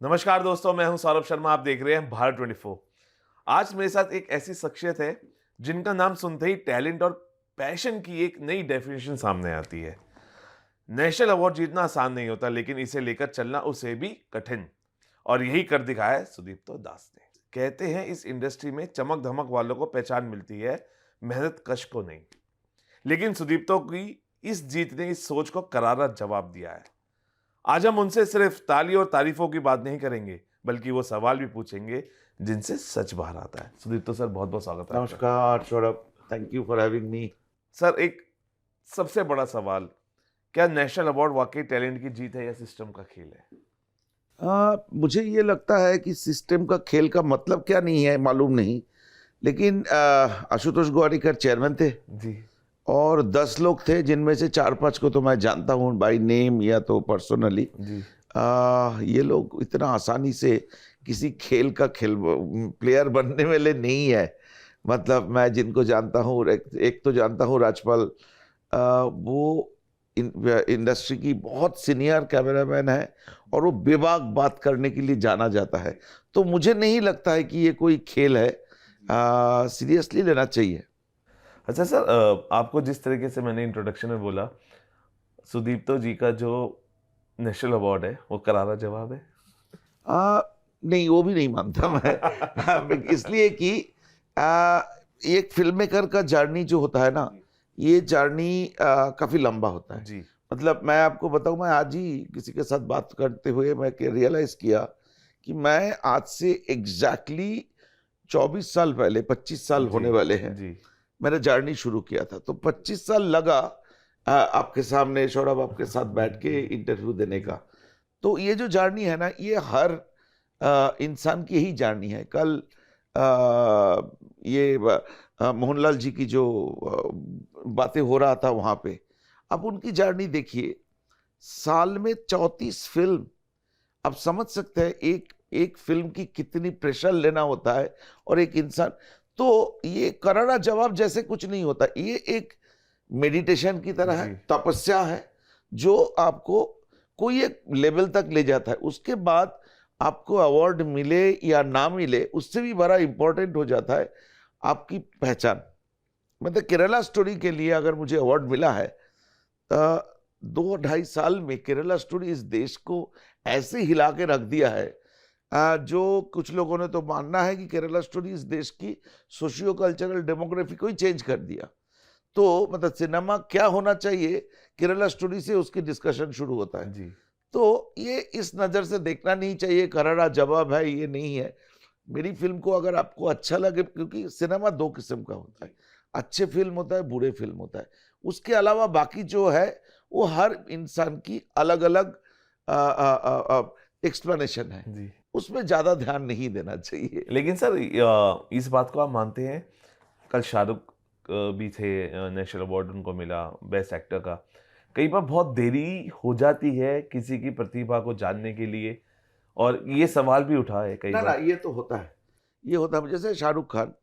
नमस्कार दोस्तों, मैं हूं सौरभ शर्मा। आप देख रहे हैं भारत 24। आज मेरे साथ एक ऐसी शख्सियत है जिनका नाम सुनते ही टैलेंट और पैशन की एक नई डेफिनेशन सामने आती है। नेशनल अवार्ड जीतना आसान नहीं होता, लेकिन इसे लेकर चलना उसे भी कठिन। और यही कर दिखाया है सुदीप्तो दास ने। कहते हैं इस इंडस्ट्री में चमक धमक वालों को पहचान मिलती है, मेहनत कश को नहीं। लेकिन सुदीप्तो की इस जीत ने इस सोच को करारा जवाब दिया है। आज हम उनसे सिर्फ ताली और तारीफों की बात नहीं करेंगे, बल्कि वो सवाल भी पूछेंगे जिनसे सच बाहर आता है। सुदीप्तो सर, बहुत बहुत स्वागत है आपका। नमस्कार Saurabh, thank you for having me. Sir, एक सबसे बड़ा सवाल, क्या नेशनल अवार्ड वाकई टैलेंट की जीत है या सिस्टम का खेल है? मुझे ये लगता है कि सिस्टम का खेल का मतलब क्या नहीं है मालूम नहीं, लेकिन आशुतोष गोवारिकर चेयरमैन थे जी और 10 लोग थे, जिनमें से 4-5 को तो मैं जानता हूँ बाय नेम या तो पर्सनली। जी ये लोग इतना आसानी से किसी खेल का प्लेयर बनने वाले नहीं है। मतलब मैं जिनको जानता हूँ, एक तो जानता हूँ राजपाल, वो इंडस्ट्री की बहुत सीनियर कैमरामैन है और वो बेबाक बात करने के लिए जाना जाता है। तो मुझे नहीं लगता है कि ये कोई खेल है, सीरियसली लेना चाहिए। अच्छा सर, आपको जिस तरीके से मैंने इंट्रोडक्शन में बोला, सुदीप्तो जी का जो नेशनल अवार्ड है वो करारा जवाब है। आ, नहीं, वो भी नहीं मानता मैं। इसलिए कि एक फिल्म मेकर का जर्नी जो होता है ना, ये जर्नी काफी लंबा होता है। जी मतलब मैं आपको बताऊं, मैं आज ही किसी के साथ बात करते हुए मैं रियलाइज किया कि मैं आज से एग्जैक्टली 24 साल पहले, 25 साल जी होने वाले हैं, जी मैंने जर्नी शुरू किया था। तो 25 साल लगा आपके सामने सौरभ, आपके साथ बैठ के इंटरव्यू देने का। तो ये जो जर्नी है ना, ये हर इंसान की ही जर्नी है। कल ये मोहनलाल जी की जो बातें हो रहा था वहां पे, अब उनकी जर्नी देखिए, साल में 34 फिल्म। आप समझ सकते हैं एक एक फिल्म की कितनी प्रेशर लेना होता है। और एक इंसान, तो ये करारा जवाब जैसे कुछ नहीं होता, ये एक मेडिटेशन की तरह है, जी तपस्या है, जो आपको कोई एक लेवल तक ले जाता है। उसके बाद आपको अवार्ड मिले या ना मिले, उससे भी बड़ा इंपॉर्टेंट हो जाता है आपकी पहचान। मतलब केरला स्टोरी के लिए अगर मुझे अवार्ड मिला है, 2-2.5 साल में केरला स्टोरी इस देश को ऐसे हिला के रख दिया है, जो कुछ लोगों ने तो मानना है कि केरला स्टोरी इस देश की सोशियो कल्चरल डेमोग्राफी को ही चेंज कर दिया। तो मतलब सिनेमा क्या होना चाहिए, केरला स्टोरी से उसकी डिस्कशन शुरू होता है। जी तो ये इस नज़र से देखना नहीं चाहिए, करारा जवाब है ये नहीं है। मेरी फिल्म को अगर आपको अच्छा लगे, क्योंकि सिनेमा 2 किस्म का होता है, अच्छे फिल्म होता है, बुरे फिल्म होता है। उसके अलावा बाकी जो है वो हर इंसान की अलग अलग एक्सप्लेनेशन है, जी उसमें ज़्यादा ध्यान नहीं देना चाहिए। लेकिन सर, इस बात को आप मानते हैं, कल शाहरुख भी थे, नेशनल अवार्ड उनको मिला बेस्ट एक्टर का। कई बार बहुत देरी हो जाती है किसी की प्रतिभा को जानने के लिए, और ये सवाल भी उठा है कई ना ना, बार। ये तो होता है, ये होता है। जैसे शाहरुख खान,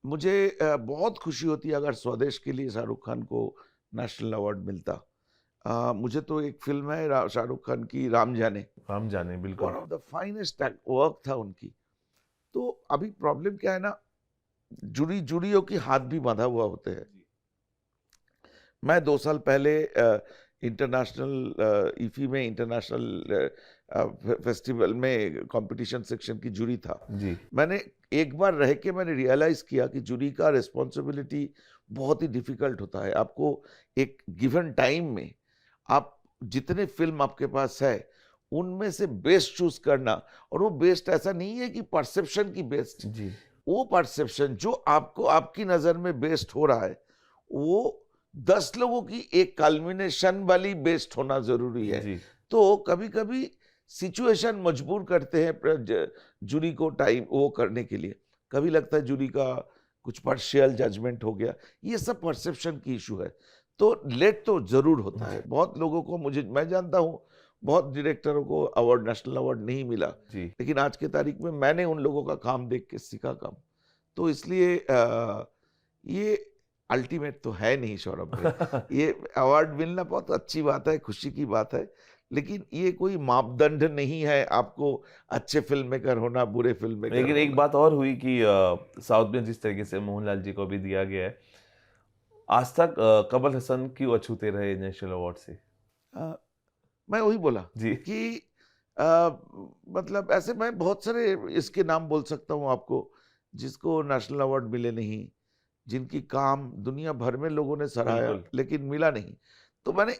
मुझे बहुत खुशी होती है अगर स्वदेश के लिए शाहरुख खान को नेशनल अवार्ड मिलता। मुझे तो एक फिल्म है शाहरुख खान की, राम जाने, हम जाने वन बिल्कुल। ऑफ द फाइनेस्ट वर्क था उनकी। तो अभी प्रॉब्लम क्या है ना, जुड़ियों की हाथ भी बांधा हुआ होते हैं। मैं 2 साल पहले इंटरनेशनल ईफी में, इंटरनेशनल फेस्टिवल में कंपटीशन सेक्शन की जूरी था। जी मैंने एक बार रह के मैंने रियलाइज किया कि जूरी का रिस्पॉन्सिबिलिटी बहुत ही डिफिकल्ट होता है। आपको एक गिवन टाइम में, आप जितने फिल्म आपके पास है उनमें से बेस्ट चूज करना। और वो बेस्ट ऐसा नहीं है कि परसेप्शन की बेस्ट, जी वो परसेप्शन जो आपको आपकी नजर में बेस्ट हो रहा है, वो 10 लोगों की एक कल्मिनेशन वाली बेस्ट होना जरूरी है। जी तो कभी कभी सिचुएशन मजबूर करते हैं जूरी को टाइम वो करने के लिए। कभी लगता है जूरी का कुछ पार्शियल जजमेंट हो गया, ये सब परसेप्शन की इशू है। तो लेट तो जरूर होता है। बहुत लोगों को, मैं जानता हूँ, बहुत डायरेक्टरों को अवार्ड, नेशनल अवार्ड नहीं मिला। जी लेकिन आज के तारीख में मैंने उन लोगों का काम देख के सीखा काम। तो इसलिए ये अल्टीमेट तो है नहीं सौरभ भाई। ये अवार्ड मिलना बहुत अच्छी बात है, खुशी की बात है, लेकिन ये कोई मापदंड नहीं है आपको अच्छे फिल्म मेकर होना, बुरे फिल्म मेकर लेकिन एक होना। बात और हुई कि साउथ में जिस तरीके से मोहनलाल जी को भी दिया गया है, आज तक कमल हसन क्यों अछूते रहे नेशनल अवार्ड से? अ, मैं वही बोला जी। कि अ, मतलब ऐसे मैं बहुत सारे इसके नाम बोल सकता हूँ आपको, जिसको नेशनल अवार्ड मिले नहीं, जिनकी काम दुनिया भर में लोगों ने सराहाया बिल्कुल। लेकिन मिला नहीं। तो मैंने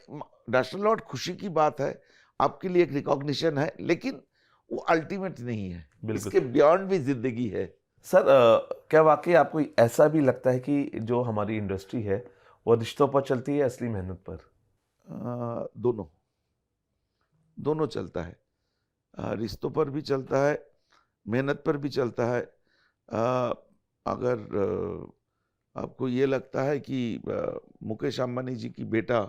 नेशनल अवार्ड खुशी की बात है, आपके लिए एक रिकॉग्निशन है, लेकिन वो अल्टीमेट नहीं है, बिल्कुल। इसके बियॉन्ड भी जिंदगी है। सर क्या वाकई आपको ऐसा भी लगता है कि जो हमारी इंडस्ट्री है वो रिश्तों पर चलती है असली मेहनत पर? दोनों दोनों चलता है। रिश्तों पर भी चलता है, मेहनत पर भी चलता है। अगर आपको ये लगता है कि मुकेश अंबानी जी की बेटा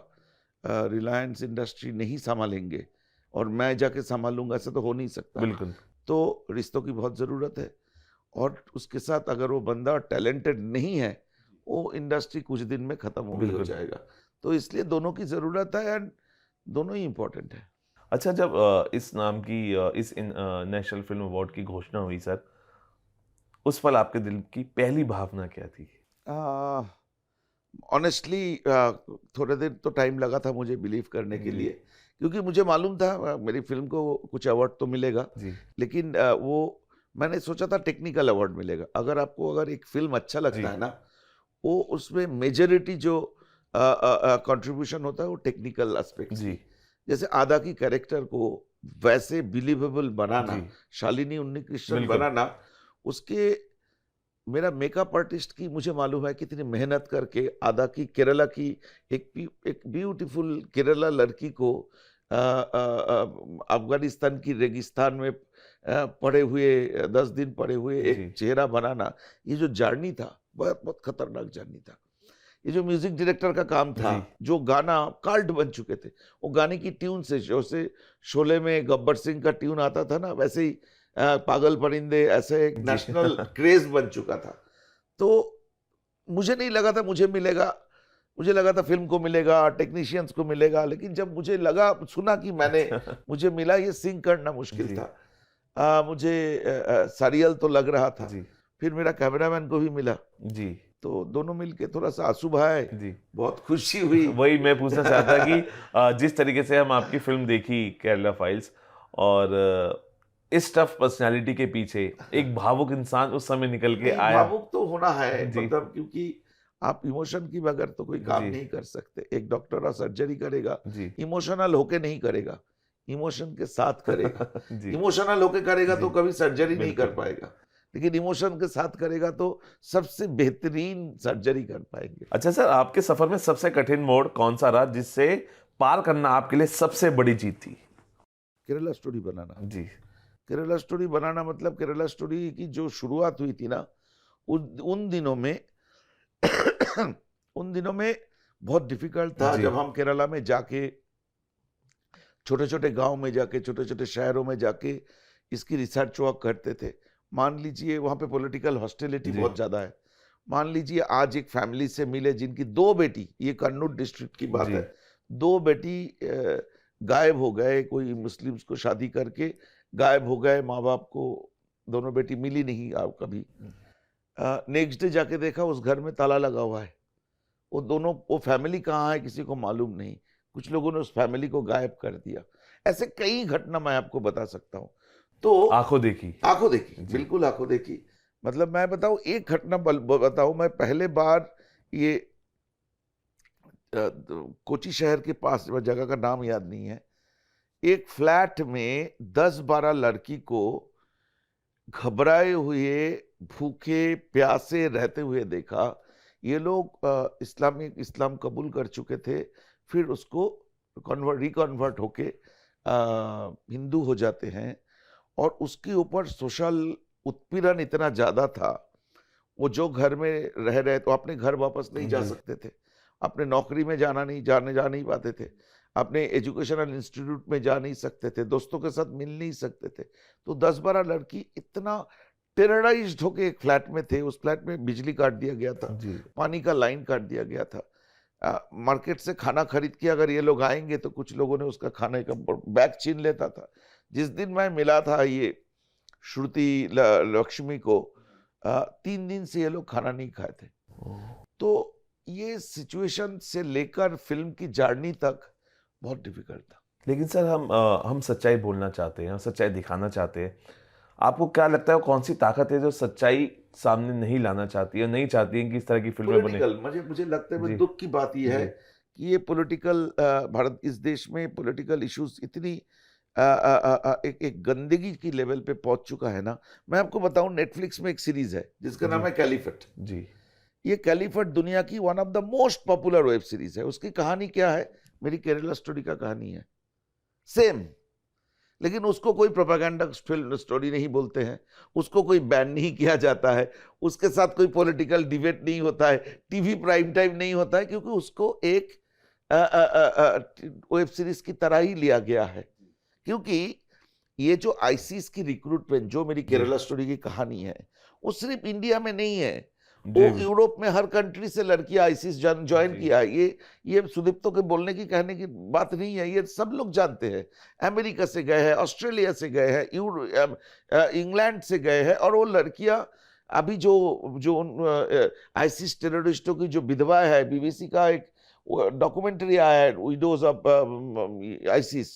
रिलायंस इंडस्ट्री नहीं संभालेंगे और मैं जाके संभालूंगा, ऐसा तो हो नहीं सकता। बिल्कुल। तो रिश्तों की बहुत ज़रूरत है, और उसके साथ अगर वो बंदा टैलेंटेड नहीं है, वो इंडस्ट्री कुछ दिन में ख़त्म हो बिल्कुल। जाएगा। तो इसलिए दोनों की ज़रूरत है, एंड दोनों ही इम्पोर्टेंट है। अच्छा, जब इस नाम की नेशनल फिल्म अवार्ड की घोषणा हुई सर, उस पल आपके दिल की पहली भावना क्या थी? ऑनेस्टली थोड़े दिन तो टाइम लगा था मुझे बिलीव करने के जी। लिए, क्योंकि मुझे मालूम था मेरी फिल्म को कुछ अवार्ड तो मिलेगा, जी। लेकिन वो मैंने सोचा था टेक्निकल अवार्ड मिलेगा। अगर एक फिल्म अच्छा जी। लगता है ना, वो उसमें मेजॉरिटी जो कंट्रीब्यूशन होता है वो टेक्निकल एस्पेक्ट्स जी। की। जैसे आदा की कैरेक्टर को वैसे बिलीवेबल बनाना, जी। शालिनी उन्नीकृष्णन बिल्कुल। बनाना, उसके मेरा मेकअप आर्टिस्ट की मुझे मालूम है कितनी मेहनत करके आदा की केरला की एक ब्यूटीफुल केरला लड़की को अफगानिस्तान की रेगिस्तान में पड़े हुए 10 दिन पड़े हुए जी। एक चेहरा बनाना, ये जो जर्नी था बहुत बहुत खतरनाक जर्नी था। ये जो म्यूजिक डायरेक्टर का काम था, जी। जो गाना कार्ड बन चुके थे, वो गाने की ट्यून से जैसे शोले में गब्बर सिंह का ट्यून आता था ना, वैसे ही पागल परिंदे ऐसे एक जी। नेशनल क्रेज बन चुका था। तो मुझे नहीं लगा था मुझे मिलेगा, मुझे लगा था फिल्म को मिलेगा, टेक्नीशियंस को मिलेगा, लेकिन जब मुझे लगा, सुना कि मुझे मिला, ये सिंक करना मुश्किल जी। था। मुझे सरियल तो लग रहा था, जी। फिर मेरा कैमरामैन को भी मिला, जी। तो दोनों मिलके थोड़ा सा आंसू बहाए, जी। बहुत खुशी हुई। वही मैं पूछना चाहता कि जिस तरीके से हम आपकी फिल्म देखी केरला फाइल्स, और इस टफ पर्सनालिटी के पीछे एक भावुक इंसान उस समय निकल के नहीं, आया। भावुक तो होना है, जी। मतलब क्योंकि आप इमोशन की बगैर तो कोई काम जी। नहीं कर सकते। एक डॉक्टर और सर्जरी करेगा, जी। इमोशनल होके नहीं करेगा, इमोशन के साथ करेगा। जी। इमोशनल होके करेगा तो जी। कभी सर्जरी नहीं कर बिल्कुल। पाएगा, लेकिन इमोशन के साथ करेगा तो सबसे बेहतरीन सर्जरी कर पाएंगे। अच्छा सर, आपके सफर में सबसे कठिन मोड़ कौन सा रहा जिससे पार करना आपके लिए सबसे बड़ी जीत थी? केरला स्टोरी बनाना। जी। केरला स्टोरी बनाना मतलब केरला स्टोरी की जो शुरुआत हुई थी ना, उन दिनों में उन दिनों में बहुत डिफिकल्ट था। जी। जब हम केरला में जाके, छोटे छोटे गांव में जाके, छोटे छोटे शहरों में जाके इसकी रिसर्च वर्क करते थे। मान लीजिए वहाँ पे पॉलिटिकल हॉस्टिलिटी जी। बहुत ज़्यादा है। मान लीजिए आज एक फैमिली से मिले जिनकी 2 बेटी, ये कन्नूर डिस्ट्रिक्ट की बात जी। है, 2 बेटी गायब हो गए, कोई मुस्लिम्स को शादी करके गायब हो गए, माँ बाप को दोनों बेटी मिली नहीं आप कभी। नेक्स्ट डे जाके देखा उस घर में ताला लगा हुआ है। वो फैमिली कहाँ है किसी को मालूम नहीं। कुछ लोगों ने उस फैमिली को गायब कर दिया। ऐसे कई घटना मैं आपको बता सकता हूँ। तो आंखों देखी। आंखों देखी, जी। बिल्कुल आंखों देखी। मतलब मैं बताऊं, एक घटना बताऊं, मैं पहले बार ये कोची शहर के पास, जगह का नाम याद नहीं है, एक फ्लैट में 10-12 लड़की को घबराए हुए, भूखे प्यासे रहते हुए देखा। ये लोग इस्लाम कबूल कर चुके थे, फिर उसको रिकन्वर्ट होके हिंदू हो जाते हैं, और उसके ऊपर सोशल उत्पीड़न इतना ज्यादा था। वो जो घर में रह रहे तो अपने घर वापस नहीं जा जी। सकते थे, अपने नौकरी में जा नहीं पाते थे, अपने एजुकेशनल इंस्टीट्यूट में जा नहीं सकते थे, दोस्तों के साथ मिल नहीं सकते थे। तो 10-12 लड़की इतना टेरराइज्ड होके एक फ्लैट में थे। उस फ्लैट में बिजली काट दिया गया था, जी। पानी का लाइन काट दिया गया था। मार्केट से खाना खरीद के अगर ये लोग आएंगे तो कुछ लोगों ने उसका खाने का बैग छीन लेता था। जिस दिन मैं मिला था ये श्रुति लक्ष्मी को, 3 दिन से ये लोग खाना नहीं खाए थे। तो ये सिचुएशन से लेकर फिल्म की जर्नी तक बहुत डिफिकल्ट था। लेकिन सर हम सच्चाई बोलना चाहते हैं, सच्चाई दिखाना चाहते हैं। आपको क्या लगता है कौन सी ताकत है जो सच्चाई सामने नहीं लाना चाहती है, नहीं चाहती है कि इस तरह की फिल्में बने? मुझे लगता है जी। दुख की बात यह है जी। कि ये पॉलिटिकल भारत इस देश में पॉलिटिकल इश्यूज इतनी एक गंदगी की लेवल पे पहुंच चुका है ना। मैं आपको बताऊं, नेटफ्लिक्स में एक सीरीज है जिसका नाम जी। है कैलीफट। जी। ये कैलीफट दुनिया की one of the most popular web series है। उसकी कहानी क्या है? मेरी केरला स्टोरी का कहानी है, सेम। लेकिन उसको कोई प्रोपेगेंडा फिल्म स्टोरी नहीं बोलते हैं, उसको कोई बैन नहीं किया जाता है, उसके साथ कोई पॉलिटिकल डिबेट नहीं होता है, टीवी प्राइम टाइम नहीं होता है, क्योंकि उसको एक वेब सीरीज की तरह ही लिया गया है। क्योंकि ये जो आईसीस की रिक्रूटमेंट, जो मेरी केरला स्टोरी की कहानी है, वो सिर्फ इंडिया में नहीं है, वो यूरोप में हर कंट्री से लड़कियां आईसीस ज्वाइन किया है। ये सुदीप्तो के बोलने की कहने की बात नहीं है, ये सब लोग जानते हैं। अमेरिका से गए हैं, ऑस्ट्रेलिया से गए हैं, इंग्लैंड से गए हैं, और वो लड़कियां अभी जो आईसिस टेररिस्टों की जो विधवा है, बीबीसी का एक डॉक्यूमेंट्री आया है, विडोज ऑफ आईसिस।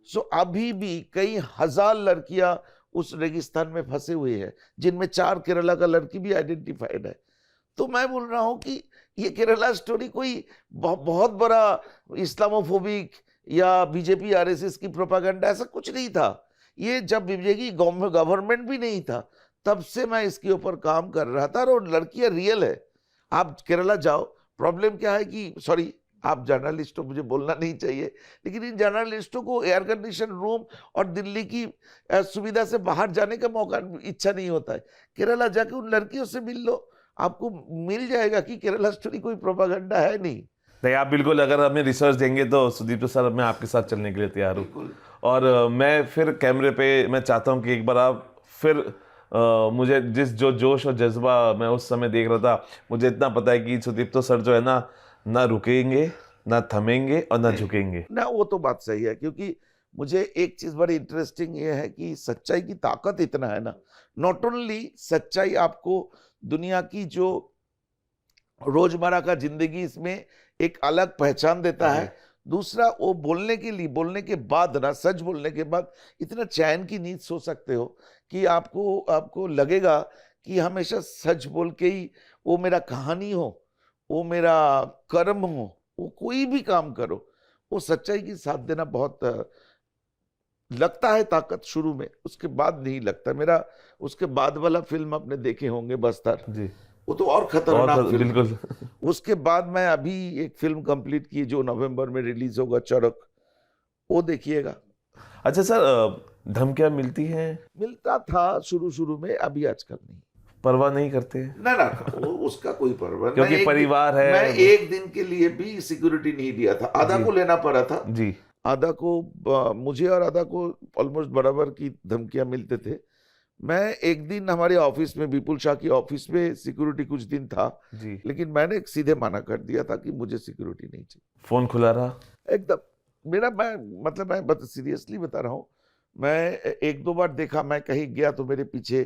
सो अभी भी कई हजार लड़कियां उस रेगिस्तान में फंसे हुए हैं, जिनमें 4 केरला का लड़की भी आइडेंटिफाइड है। तो मैं बोल रहा हूं कि ये केरला स्टोरी कोई बहुत बड़ा इस्लामोफोबिक या बीजेपी आरएसएस की प्रोपागेंडा ऐसा कुछ नहीं था। ये जब बीजेपी गवर्नमेंट भी नहीं था तब से मैं इसके ऊपर काम कर रहा था, और लड़कियां रियल है। आप केरला जाओ, प्रॉब्लम क्या है कि, सॉरी आप जर्नलिस्टों, मुझे बोलना नहीं चाहिए, लेकिन इन जर्नलिस्टों को एयर कंडीशन रूम और दिल्ली की सुविधा से बाहर जाने का मौका, इच्छा नहीं होता है। केरला जाके उन लड़कियों से मिल लो, आपको मिल जाएगा कि केरला स्टोरी कोई प्रोपागेंडा है नहीं। आप बिल्कुल, अगर हमें रिसर्च देंगे तो सुदीप सर, मैं आपके साथ चलने के लिए तैयार हूँ। और मैं फिर कैमरे पे मैं चाहता हूँ कि एक बार आप फिर मुझे जो जोश और जज्बा मैं उस समय देख रहा था, मुझे इतना पता है कि सुदीप्तो सर जो है ना रुकेंगे, ना थमेंगे और ना झुकेंगे ना। वो तो बात सही है, क्योंकि मुझे एक चीज बड़ी इंटरेस्टिंग ये है कि सच्चाई की ताकत इतना है ना। नॉट ओनली सच्चाई आपको दुनिया की जो रोजमर्रा का जिंदगी, इसमें एक अलग पहचान देता है। दूसरा, वो बोलने के बाद ना, सच बोलने के बाद इतना चैन की नींद सो सकते हो कि आपको लगेगा कि हमेशा सच बोल के ही, वो मेरा कहानी हो, वो मेरा कर्म हो, वो कोई भी काम करो, वो सच्चाई की साथ देना बहुत लगता है ताकत शुरू में, उसके बाद नहीं लगता। मेरा उसके बाद वाला फिल्म आपने देखे होंगे, बस्तर जी, वो तो और खतरनाक फिल्म। बिल्कुल। उसके बाद मैं अभी एक फिल्म कंप्लीट की जो नवंबर में रिलीज होगा, चरक, वो देखिएगा। अच्छा सर, धमकियां मिलती हैं? मिलता था शुरू में, अभी आजकल नहीं। परवाह नहीं करते? ना उसका कोई परवाह नहीं, क्योंकि परिवार है। मैं एक दिन के लिए भी सिक्योरिटी नहीं दिया था। आधा को लेना पड़ा था जी। आधा को मुझे और आधा को ऑलमोस्ट बराबर की धमकियां मिलते थे। मैं एक दिन हमारे ऑफिस में, विपुल शाह की ऑफिस में सिक्योरिटी कुछ दिन था जी। लेकिन मैंने सीधे मना कर दिया था कि मुझे सिक्योरिटी नहीं चाहिए। फोन खुला रहा एकदम। मैं सीरियसली बता रहा हूँ, मैं 1-2 बार देखा, मैं कहीं गया तो मेरे पीछे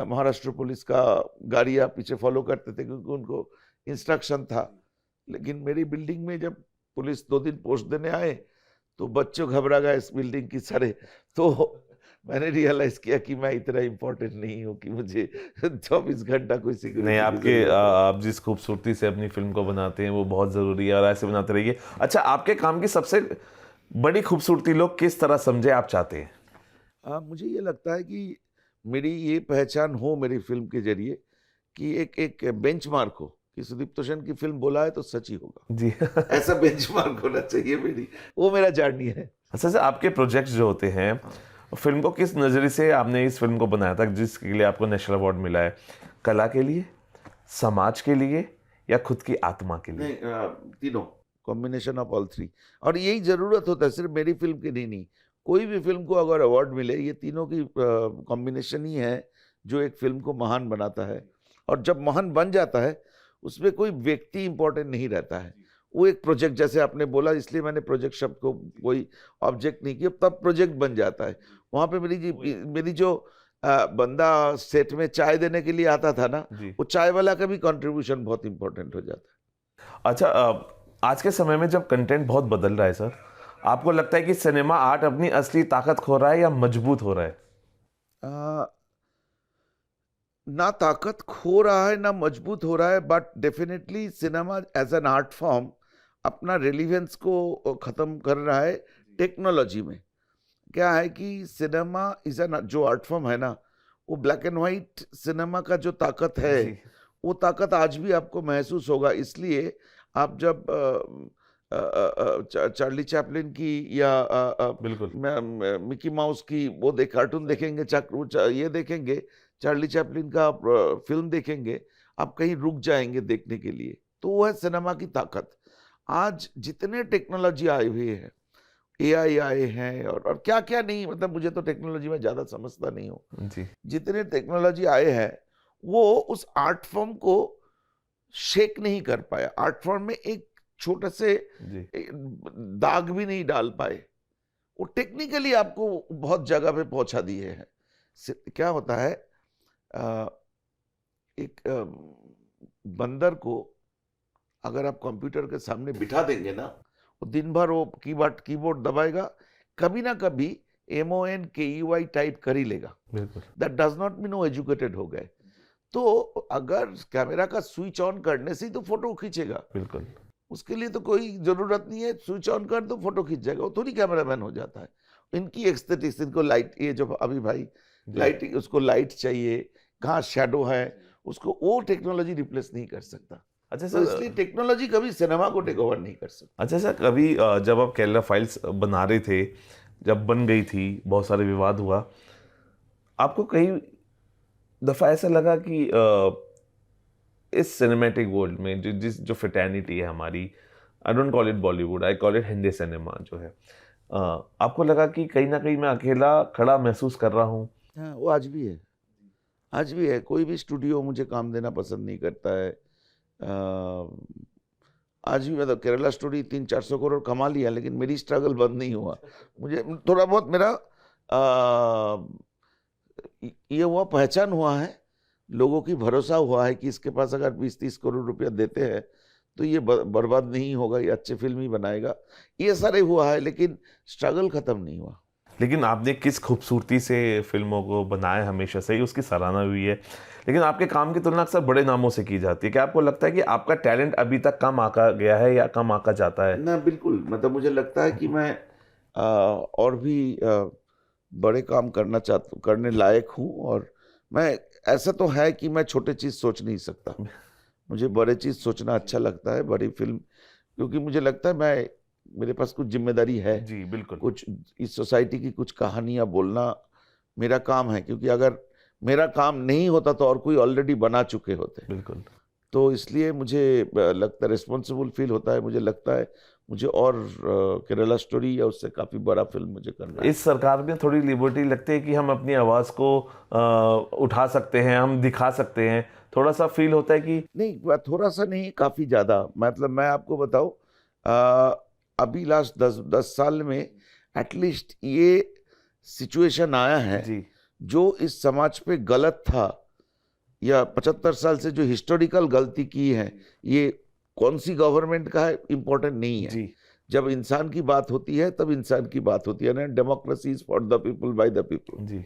महाराष्ट्र पुलिस का गाड़ियां पीछे फॉलो करते थे, क्योंकि उनको इंस्ट्रक्शन था। लेकिन मेरी बिल्डिंग में जब पुलिस 2 दिन पोस्ट देने आए तो बच्चों घबरा गए इस बिल्डिंग की सारे। तो मैंने रियलाइज किया कि मैं इतना इम्पोर्टेंट नहीं हूँ कि मुझे 24 घंटा कोई सिक्योरिटी नहीं। आप जिस खूबसूरती से अपनी फिल्म को बनाते हैं वो बहुत ज़रूरी है, और ऐसे बनाते रहिए। अच्छा, आपके काम की सबसे बड़ी खूबसूरती लोग किस तरह समझे आप चाहते हैं? मुझे ये लगता है कि मेरी ये पहचान हो मेरी फिल्म के जरिए, कि एक बेंचमार्क हो कि सुदीप्तो सेन की फिल्म बोला है तो सच ही होगा जी। ऐसा बेंचमार्क होना चाहिए। वो मेरा जर्नी है। अच्छा सर, आपके प्रोजेक्ट्स जो होते हैं, फिल्म को किस नज़रिए से आपने इस फिल्म को बनाया था जिसके लिए आपको नेशनल अवार्ड मिला है? कला के लिए, समाज के लिए, या खुद की आत्मा के लिए? नहीं, तीनों, कॉम्बिनेशन ऑफ ऑल 3। और यही जरूरत होता है, सिर्फ मेरी फिल्म की नहीं, कोई भी फिल्म को अगर अवार्ड मिले, ये तीनों की कॉम्बिनेशन ही है जो एक फिल्म को महान बनाता है। और जब महान बन जाता है, उसमें कोई व्यक्ति इंपॉर्टेंट नहीं रहता है, वो एक प्रोजेक्ट, जैसे आपने बोला इसलिए मैंने प्रोजेक्ट शब्द को कोई ऑब्जेक्ट नहीं किया, तब प्रोजेक्ट बन जाता है। वहां पे मेरी जो बंदा सेट में चाय देने के लिए आता था ना, जी। वो चाय वाला का भी कंट्रीब्यूशन बहुत इंपॉर्टेंट हो जाता है। अच्छा, आज के समय में जब कंटेंट बहुत बदल रहा है सर, आपको लगता है कि सिनेमा आर्ट अपनी असली ताकत खो रहा है या मजबूत हो रहा है? ना ताकत खो रहा है ना मजबूत हो रहा है, but definitely cinema as an art form अपना रिलीवेंस को खत्म कर रहा है टेक्नोलॉजी में। क्या है कि सिनेमा इज एन, जो आर्ट फॉर्म है ना, वो ब्लैक एंड वाइट सिनेमा का जो ताकत है, जी। वो ताकत आज भी आपको महसूस होगा। इसलिए आप जब चार्ली चैपलिन की या बिल्कुल। मिकी माउस की वो कार्टून देखेंगे, ये देखेंगे, चार्ली चैपलिन का फिल्म देखेंगे, आप कहीं रुक जाएंगे देखने के लिए। तो वो है सिनेमा की ताकत। आज जितने टेक्नोलॉजी आए हुए हैं, एआई आए हैं और क्या क्या नहीं, मतलब मुझे तो टेक्नोलॉजी में ज्यादा समझता नहीं हूँ। जी। जितने टेक्नोलॉजी आए हैं वो उस आर्ट फॉर्म को शेक नहीं कर पाया, आर्ट फॉर्म में एक छोटे से जी। दाग भी नहीं डाल पाए। वो टेक्निकली आपको बहुत जगह पे पहुंचा दिए हैं। क्या होता है, एक बंदर को अगर आप कंप्यूटर के सामने बिठा देंगे ना, वो दिन भर वो कीबोर्ड दबाएगा, कभी ना कभी MONKEY टाइप कर ही लेगा। बिल्कुल। दैट डज नॉट मीन वो एजुकेटेड हो गए। तो अगर कैमरा का स्विच ऑन करने से ही तो फोटो खींचेगा, बिल्कुल। उसके लिए तो कोई जरूरत नहीं है, स्विच ऑन कर दो फोटो खींच जाएगा, वो थोड़ी कैमरामैन हो जाता है। इनकी एक्सथेटिक्स, इनको लाइट, ये जो अभी भाई जी। लाइटिंग, उसको लाइट चाहिए, कहाँ शेडो है, उसको वो टेक्नोलॉजी रिप्लेस नहीं कर सकता। अच्छा तो सर, इसलिए टेक्नोलॉजी कभी सिनेमा को टेक ओवर नहीं कर सकता। अच्छा सर, कभी जब आप केरला फाइल्स बना रहे थे, जब बन गई थी, बहुत सारे विवाद हुआ, आपको कई दफ़ा ऐसा लगा कि इस सिनेमैटिक वर्ल्ड में जो फिटर्निटी है हमारी, I don't call it Bollywood, I call it Hindi cinema जो है, आपको लगा कि कहीं ना कहीं मैं अकेला खड़ा महसूस कर रहा हूँ? हाँ, वो आज भी है, आज भी है। कोई भी स्टूडियो मुझे काम देना पसंद नहीं करता है। आज भी, मतलब केरला स्टोरी 300-400 करोड़ कमा लिया, लेकिन मेरी स्ट्रगल बंद नहीं हुआ। मुझे थोड़ा बहुत मेरा ये हुआ, पहचान हुआ है, लोगों की भरोसा हुआ है कि इसके पास अगर 20-30 करोड़ रुपया देते हैं तो ये बर्बाद नहीं होगा, ये अच्छे फिल्म ही बनाएगा। ये सारे हुआ है, लेकिन स्ट्रगल खत्म नहीं हुआ। लेकिन आपने किस खूबसूरती से फिल्मों को बनाया, हमेशा से ही उसकी सराहना हुई है, लेकिन आपके काम की तुलना अक्सर बड़े नामों से की जाती है। क्या आपको लगता है कि आपका टैलेंट अभी तक कम आका गया है या कम आका जाता है? ना, बिल्कुल, मतलब मुझे लगता है कि मैं और भी बड़े काम करने लायक हूँ। और मैं, ऐसा तो है कि मैं छोटे चीज़ सोच नहीं सकता, मुझे बड़े चीज़ सोचना अच्छा लगता है, बड़ी फिल्म, क्योंकि मुझे लगता है मेरे पास कुछ जिम्मेदारी है। जी बिल्कुल। कुछ इस सोसाइटी की कुछ कहानियाँ बोलना मेरा काम है, क्योंकि अगर मेरा काम नहीं होता तो और कोई ऑलरेडी बना चुके होते। बिल्कुल। तो इसलिए मुझे लगता है रिस्पॉन्सिबल फील होता है, मुझे लगता है मुझे और केरला स्टोरी या उससे काफ़ी बड़ा फिल्म मुझे करना है। इस सरकार में थोड़ी लिबर्टी लगती है कि हम अपनी आवाज़ को उठा सकते हैं, हम दिखा सकते हैं, थोड़ा सा फील होता है कि नहीं, थोड़ा सा नहीं, काफ़ी ज़्यादा। मतलब मैं आपको बताऊँ, अभी लास्ट 10 साल में एटलीस्ट ये सिचुएशन आया है जी जो इस समाज पे गलत था, या 75 साल से जो हिस्टोरिकल गलती की है, ये कौन सी गवर्नमेंट का है इम्पोर्टेंट नहीं है। जी जब इंसान की बात होती है तब इंसान की बात होती है ना, democracy is for the people by the people. जी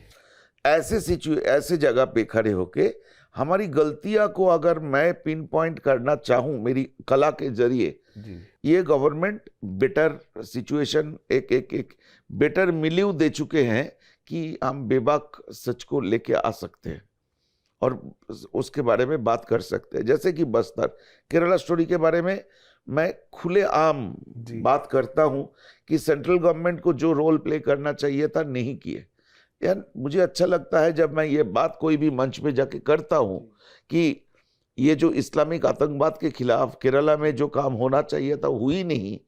ऐसे जगह पे खड़े होके हमारी गलतियां को अगर मैं पिन पॉइंट करना चाहूं मेरी कला के जरिए, जी ये गवर्नमेंट बेटर सिचुएशन, एक बेटर मिलियू दे चुके हैं कि हम बेबाक सच को लेके आ सकते हैं और उसके बारे में बात कर सकते हैं। जैसे कि बस्तर केरला स्टोरी के बारे में मैं खुलेआम जी बात करता हूं कि सेंट्रल गवर्नमेंट को जो रोल प्ले करना चाहिए था नहीं किए। यार मुझे अच्छा लगता है जब मैं ये बात कोई भी मंच पे जाके करता हूं कि ये जो इस्लामिक आतंकवाद के खिलाफ केरला में जो काम होना चाहिए था हुई नहीं,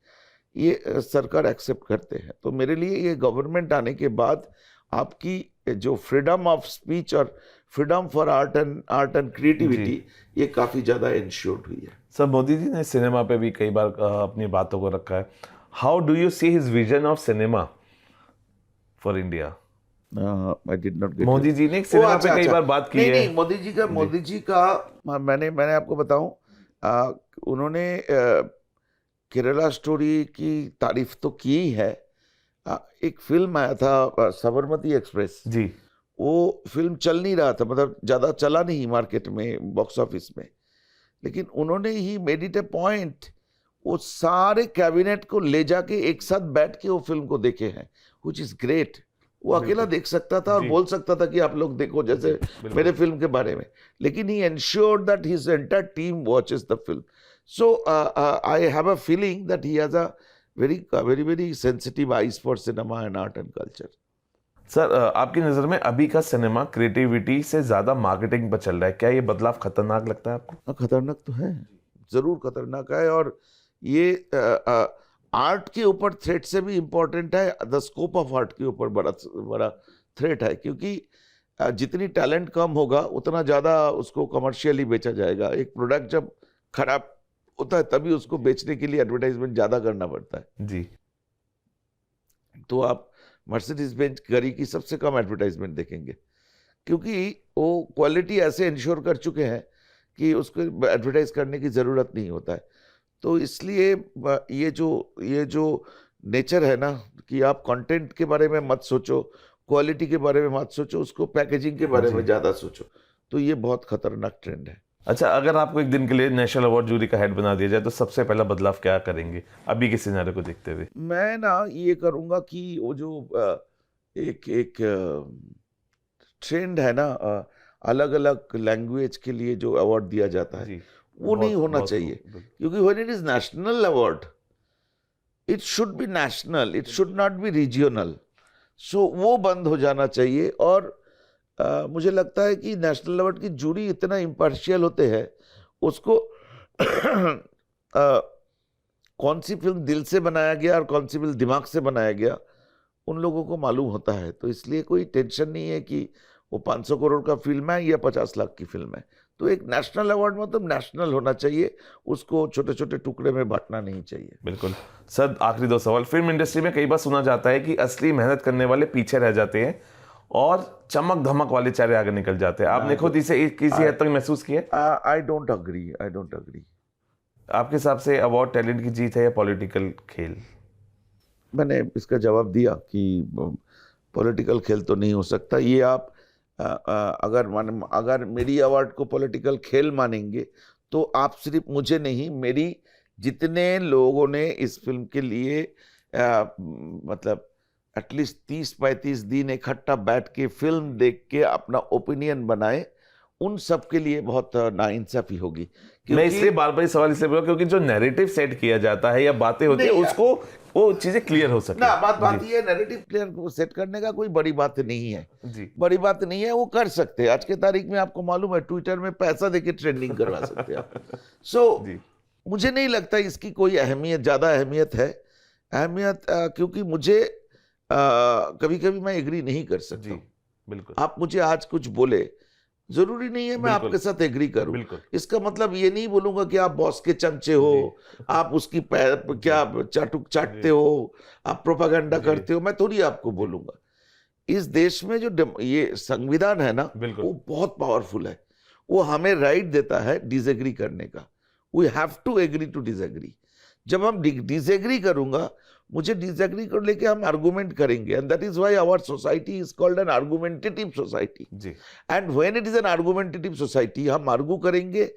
ये सरकार एक्सेप्ट करते हैं। तो मेरे लिए ये गवर्नमेंट आने के बाद आपकी जो फ्रीडम ऑफ स्पीच और freedom for art and creativity ये काफी ज्यादा इंश्योर्ड हुई है। सर मोदी जी ने सिनेमा पे भी कई बार अपनी बातों को रखा है। How do you see his vision of cinema for India? I did not get. Modi ji ने एक सिनेमा पे कई बार बात की है। नहीं, मोदी जी का मैंने आपको बताऊं, उन्होंने केरला स्टोरी की तारीफ तो की ही है। एक फिल्म आया था साबरमती एक्सप्रेस जी, वो फिल्म चल नहीं रहा था, मतलब ज्यादा चला नहीं मार्केट में, बॉक्स ऑफिस में, लेकिन उन्होंने he made it A point, वो सारे कैबिनेट को ले जाके एक साथ बैठ के वो फिल्म को देखे हैं, व्हिच इज ग्रेट। वो अकेला देख सकता था और बोल सकता था कि आप लोग देखो, जैसे मेरे फिल्म के बारे में, लेकिन he ensured that his entire team watches the film. So I have a feeling that he has a very sensitive eyes for cinema and art and culture. Sir आपकी नज़र में अभी का सिनेमा क्रिएटिविटी से ज़्यादा मार्केटिंग पर चल रहा है, क्या ये बदलाव खतरनाक लगता है आपको? खतरनाक तो है, जरूर खतरनाक है, और ये आर्ट के ऊपर थ्रेट से भी इम्पोर्टेंट है, द स्कोप ऑफ आर्ट के ऊपर बड़ा थ्रेट है, क्योंकि जितनी टैलेंट कम होगा उतना ज़्यादा उसको कमर्शियली बेचा जाएगा। एक प्रोडक्ट जब खराब होता है तभी उसको बेचने के लिए एडवर्टाइजमेंट ज्यादा करना पड़ता है जी। तो आप मर्सिडीज बेंज गाड़ी की सबसे कम एडवर्टाइजमेंट देखेंगे, क्योंकि वो क्वालिटी ऐसे इंश्योर कर चुके हैं कि उसको एडवर्टाइज करने की जरूरत नहीं होता है। तो इसलिए ये जो नेचर है ना, कि आप कंटेंट के बारे में मत सोचो, क्वालिटी के बारे में मत सोचो, उसको पैकेजिंग के बारे में ज्यादा सोचो, तो ये बहुत खतरनाक ट्रेंड है। अच्छा, अगर आपको एक दिन के लिए नेशनल अवार्ड जूरी का हेड बना दिया जाए तो सबसे पहला बदलाव क्या करेंगे अभी के सिनेरियो को देखते हुए? मैं ना ये करूंगा कि वो जो एक ट्रेंड है ना, अलग अलग लैंग्वेज के लिए जो अवार्ड दिया जाता है वो नहीं होना चाहिए, क्योंकि when it is national award it should be national, it should not be regional. So वो बंद हो जाना चाहिए। और मुझे लगता है कि नेशनल अवार्ड की जूरी इतना इम्पार्शियल होते हैं, उसको कौन सी फिल्म दिल से बनाया गया और कौन सी फिल्म दिमाग से बनाया गया उन लोगों को मालूम होता है। तो इसलिए कोई टेंशन नहीं है कि वो 500 करोड़ का फिल्म है या 50 लाख की फिल्म है। तो एक नेशनल अवार्ड मतलब नेशनल होना चाहिए, उसको छोटे छोटे टुकड़े में बांटना नहीं चाहिए। बिल्कुल। सर आखिरी 2 सवाल। फिल्म इंडस्ट्री में कई बार सुना जाता है कि असली मेहनत करने वाले पीछे रह जाते हैं और चमक धमक वाले चेहरे आगे निकल जाते हैं। आपने खुद इसे किसी हद तक महसूस किया? I don't agree. आपके हिसाब से अवार्ड टैलेंट की जीत है या पॉलिटिकल खेल? मैंने इसका जवाब दिया कि पॉलिटिकल खेल तो नहीं हो सकता। ये आप अगर मेरी अवार्ड को पॉलिटिकल खेल मानेंगे तो आप सिर्फ मुझे नहीं, मेरी जितने लोगों ने इस फिल्म के लिए मतलब एटलीस्ट 30-35 दिन इकट्ठा बैठ के फिल्म देख के अपना ओपिनियन बनाए, उन सब के लिए बहुत नाइंसाफी होगी। मैं इसलिए बार बार सवाल इसलिए बोला क्योंकि जो नैरेटिव सेट किया जाता है या बातें होती है उसको वो चीजें क्लियर हो सके ना। बात ये नैरेटिव क्लियर सेट करने का कोई बड़ी बात नहीं है जी। बड़ी बात नहीं है, वो कर सकते हैं। आज के तारीख में आपको मालूम है ट्विटर में पैसा देके ट्रेंडिंग करवा सकते हैं आप। सो मुझे नहीं लगता इसकी कोई ज्यादा अहमियत है। क्योंकि मुझे कभी कभी मैं एग्री नहीं कर सकता। बिल्कुल। आप मुझे आज कुछ बोले, जरूरी नहीं है मैं आपके साथ एग्री करूं। इसका मतलब ये नहीं बोलूंगा कि आप बॉस के चमचे हो, आप उसकी क्या चाटते हो, आप प्रोपागेंडा करते हो, मैं थोड़ी आपको बोलूंगा। इस देश में जो ये संविधान है ना, वो बहुत पावरफुल है। वो हमें राइट देता है डिसएग्री करने का। We have to agree to disagree. जब हम डिसएग्री करूंगा, मुझे डिसएग्री को लेके हम आर्गुमेंट करेंगे, and that is why our society is called an argumentative society. And when it is an argumentative society, हम आर्गू करेंगे,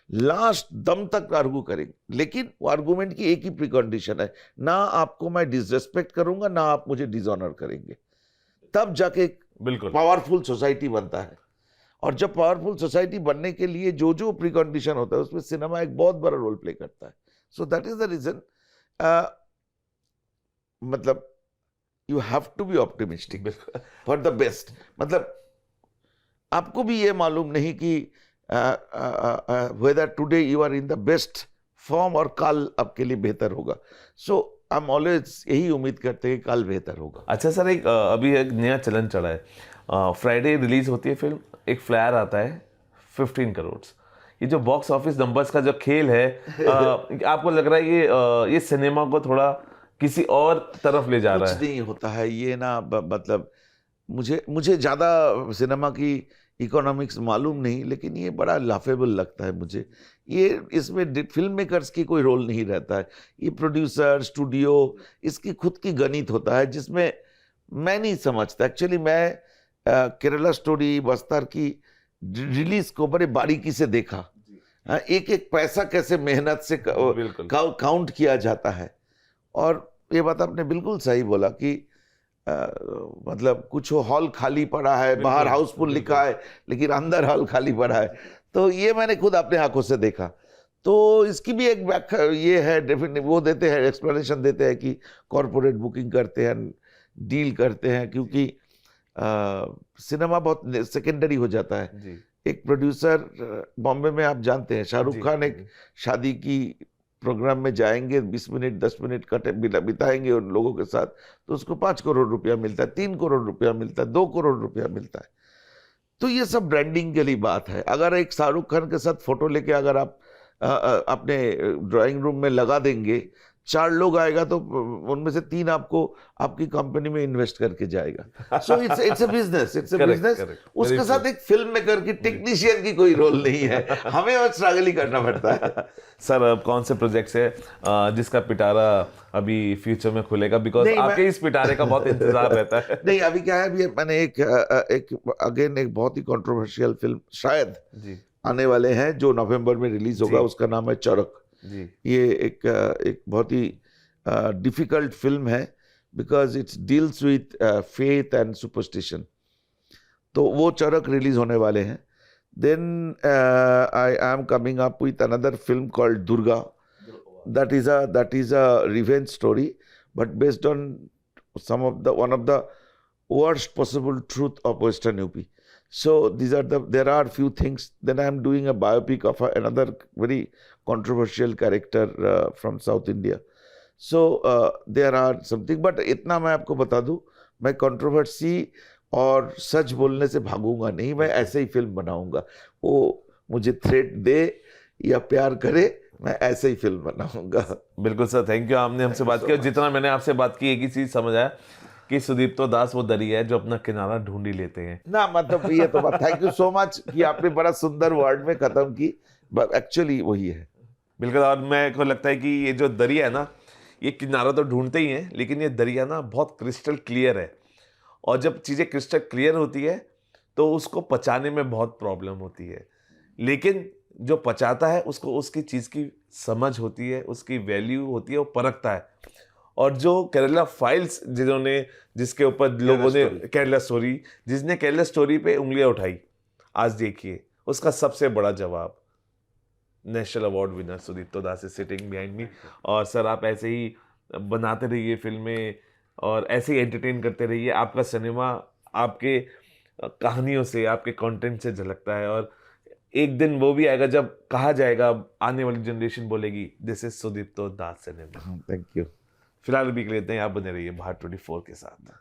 लास्ट दम तक आर्गू करेंगे, लेकिन वो आर्गुमेंट की एक ही प्रीकंडीशन है, ना आपको मैं डिसरेस्पेक्ट करूंगा, ना आप मुझे डिसऑनर करेंगे। तब जाके बिल्कुल पावरफुल सोसाइटी बनता है। और जब पावरफुल सोसाइटी बनने के लिए जो जो प्रीकंडीशन होता है, उसमें सिनेमा एक बहुत बड़ा रोल प्ले करता है। So that is the reason, मतलब you have to be optimistic for the best. मतलब आपको भी ये मालूम नहीं कि whether today you are in the best form और कल आपके लिए बेहतर होगा। सो आई एम ऑलवेज यही उम्मीद करते हैं कि कल बेहतर होगा। अच्छा सर, एक अभी एक नया चलन चला है, फ्राइडे रिलीज होती है फिल्म, एक फ्लायर आता है 15 करोड़। ये जो बॉक्स ऑफिस नंबर्स का जो खेल है, आपको लग रहा है ये सिनेमा को थोड़ा किसी और तरफ ले जा रहा कुछ है? नहीं होता है ये ना, मतलब मुझे ज़्यादा सिनेमा की इकोनॉमिक्स मालूम नहीं, लेकिन ये बड़ा लाफेबल लगता है मुझे। ये इसमें फिल्म मेकर्स की कोई रोल नहीं रहता है, ये प्रोड्यूसर, स्टूडियो, इसकी खुद की गणित होता है, जिसमें मैं नहीं समझता। एक्चुअली मैं केरला स्टोरी बस्तर की रिलीज को बड़े बारीकी से देखा। एक एक पैसा कैसे मेहनत से बिल्कुल। काउंट किया जाता है। और ये बात आपने बिल्कुल सही बोला कि मतलब कुछ हॉल खाली पड़ा है, बाहर हाउसफुल लिखा है, लेकिन अंदर हॉल खाली पड़ा है। तो ये मैंने खुद अपने आंखों से देखा। तो इसकी भी एक व्याख्या ये है, डेफिनेटली वो देते हैं, एक्सप्लेनेशन देते हैं कि कॉरपोरेट बुकिंग करते हैं, डील करते हैं, क्योंकि सिनेमा बहुत सेकेंडरी हो जाता है। जी एक प्रोड्यूसर, बॉम्बे में आप जानते हैं, शाहरुख खान एक शादी की प्रोग्राम में जाएंगे, 20 मिनट 10 मिनट बिताएंगे उन लोगों के साथ, तो उसको 5 करोड़ रुपया मिलता है, 3 करोड़ रुपया मिलता है, 2 करोड़ रुपया मिलता है। तो ये सब ब्रांडिंग के लिए बात है। अगर एक शाहरुख खान के साथ फोटो लेके अगर आप अपने ड्राइंग रूम में लगा देंगे, 4 लोग आएगा तो उनमें से 3 आपको आपकी कंपनी में इन्वेस्ट करके जाएगा। So it's a business, it's a business. उसके साथ एक फिल्म मेकर की, टेक्नीशियन की कोई रोल नहीं है, हमें और स्ट्रगल ही करना पड़ता है। सर, अब कौन से प्रोजेक्ट्स है जिसका पिटारा अभी फ्यूचर में खुलेगा? बिकॉज आपके इस पिटारे का बहुत इंतजार रहता है। नहीं, अभी क्या है, अभी मैंने एक बहुत ही कंट्रोवर्शियल फिल्म शायद जी आने वाले हैं, जो नवंबर में रिलीज होगा, उसका नाम है चरक। जी। ये एक बहुत ही डिफिकल्ट फिल्म है, because it's deals with faith and superstition. तो वो चरक रिलीज होने वाले हैं। Then I am coming up with another film called Durga. that is a revenge story, but based on one of the worst possible truth of Western UP. So there are few things. Then I am doing a biopic of another very controversial character from South India. So there are something, but इतना मैं आपको बता दूं, मैं controversy और सच बोलने से भागूंगा नहीं। मैं ऐसे ही फिल्म बनाऊंगा, वो मुझे थ्रेट दे या प्यार करे, मैं ऐसे ही फिल्म बनाऊंगा। बिल्कुल सर, थैंक यू, आपने हमसे बात की। और जितना मैंने आपसे बात की, एक ही चीज समझ आया कि सुदीप्तो दास वो दरिया है जो अपना किनारा ढूंढ ही लेते हैं ना। मतलब ये तो बात, थैंक यू सो मच कि आपने बड़ा सुंदर वर्ड में खत्म की, बट एक्चुअली वही है। बिल्कुल। और मेरे को लगता है कि ये जो दरिया है ना, ये किनारा तो ढूंढते ही हैं, लेकिन ये दरिया ना बहुत क्रिस्टल क्लियर है। और जब चीज़ें क्रिस्टल क्लियर होती है तो उसको पचाने में बहुत प्रॉब्लम होती है, लेकिन जो पचाता है उसको उसकी चीज़ की समझ होती है, उसकी वैल्यू होती है, वो परखता है। और जो केरला फाइल्स जिसके ऊपर लोगों ने केरला स्टोरी, जिसने केरला स्टोरी पे उंगलियां उठाई, आज देखिए उसका सबसे बड़ा जवाब national award winner Sudipto Das is sitting behind me. और सर, आप ऐसे ही बनाते रहिए फिल्में और ऐसे ही एंटरटेन करते रहिए। आपका सिनेमा आपके कहानियों से, आपके कंटेंट से झलकता है, और एक दिन वो भी आएगा जब कहा जाएगा, आने वाली जनरेशन बोलेगी this is Sudipto Das cinema. Thank you. फिलहाल अभी के लिए इतना ही। आप बने रहिए भारत 24 के साथ।